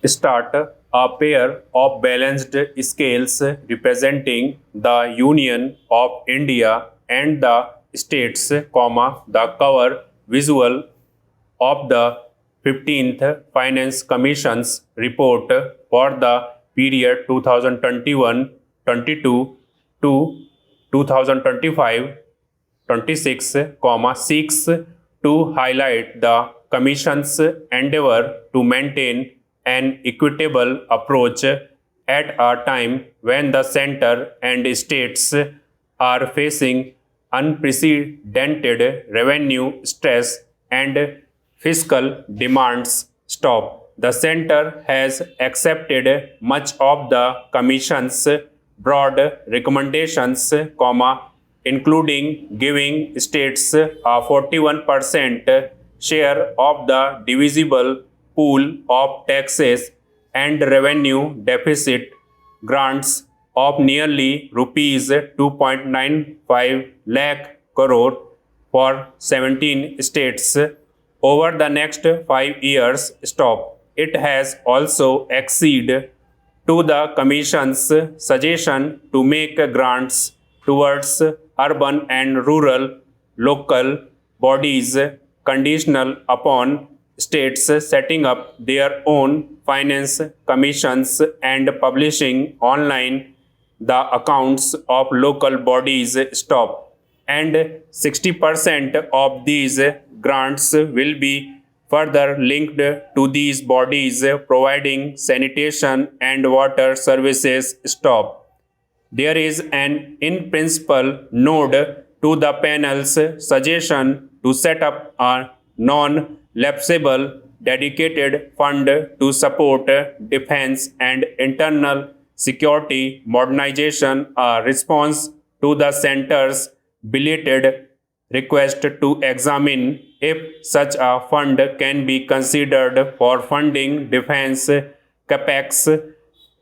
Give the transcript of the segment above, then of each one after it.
Start a pair of balanced scales representing the Union of India and the states, the cover visual of the 15th Finance Commission's report for the period 2021-22 to 2025-26, seeks to highlight the Commission's endeavor to maintain an equitable approach at a time when the center and states are facing unprecedented revenue stress and fiscal demands. The center has accepted much of the Commission's broad recommendations, including giving states a 41% share of the divisible pool of taxes and revenue deficit grants of nearly rupees 2.95 lakh crore for 17 states over the next 5 years. It has also acceded to the Commission's suggestion to make grants towards urban and rural local bodies conditional upon states setting up their own finance commissions and publishing online the accounts of local bodies. And 60% of these grants will be further linked to these bodies providing sanitation and water services. There is an in principle node to the panel's suggestion to set up a non-lapsable dedicated fund to support defense and internal security modernization, a response to the center's belated request to examine if such a fund can be considered for funding defense capex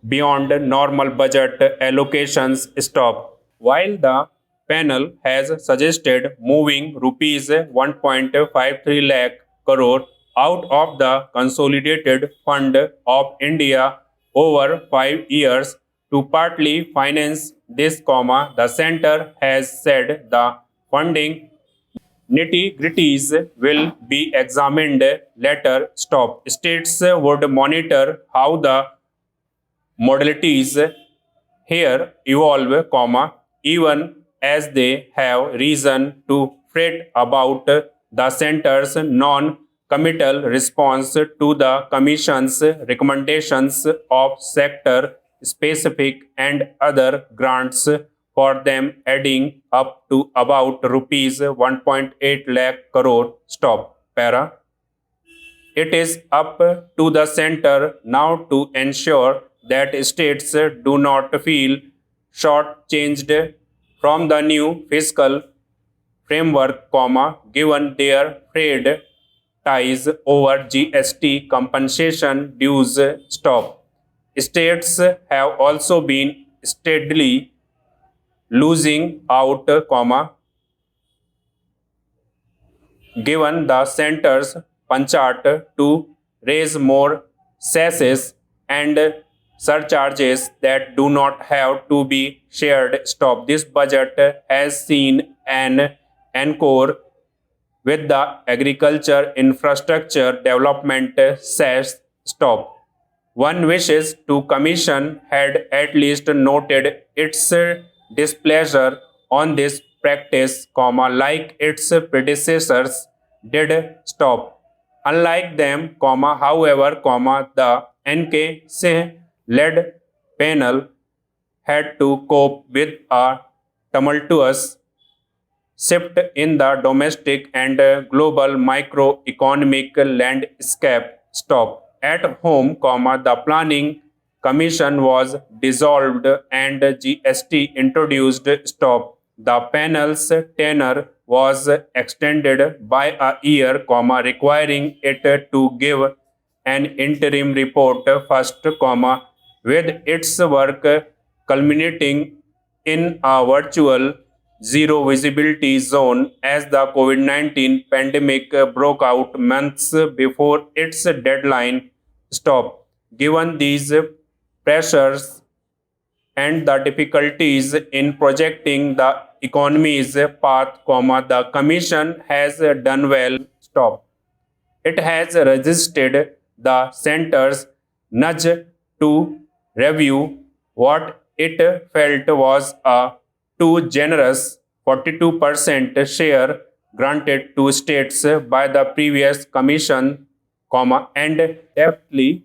beyond normal budget allocations. While the panel has suggested moving rupees 1.53 lakh crore out of the Consolidated Fund of India over 5 years to partly finance this, the center has said the funding nitty-gritties will be examined later. States would monitor how the modalities here evolve, even as they have reason to fret about the center's non-committal response to the Commission's recommendations of sector-specific and other grants, for them adding up to about rupees 1.8 lakh crore. It is up to the center now to ensure that states do not feel shortchanged from the new fiscal framework, given their frayed ties over GST compensation dues. States have also been steadily losing out, given the center's penchant to raise more cesses and surcharges that do not have to be shared. This budget has seen an encore with the agriculture infrastructure development says. One wishes to Commission had at least noted its displeasure on this practice, like its predecessors did. Unlike them, however, the N.K. Singh-led panel had to cope with a tumultuous shift in the domestic and global microeconomic landscape. At home, the Planning Commission was dissolved and GST introduced. The panel's tenure was extended by a year, requiring it to give an interim report first, with its work culminating in a virtual zero visibility zone as the COVID-19 pandemic broke out months before its deadline. Given these pressures and the difficulties in projecting the economy's path, the Commission has done well. Stop. It has resisted the center's nudge to review what it felt was a too generous 42% share granted to states by the previous commission, and deftly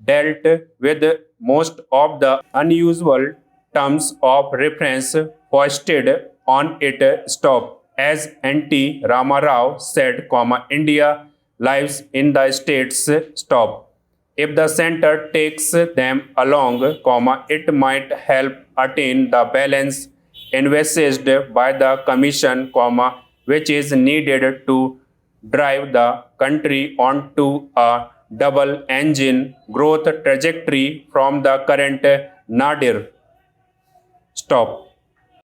dealt with most of the unusual terms of reference foisted on it. Stop. As N.T. Ramarao said, India lives in the states. Stop. If the center takes them along, it might help attain the balance envisaged by the commission, which is needed to drive the country onto a double engine growth trajectory from the current nadir. Stop.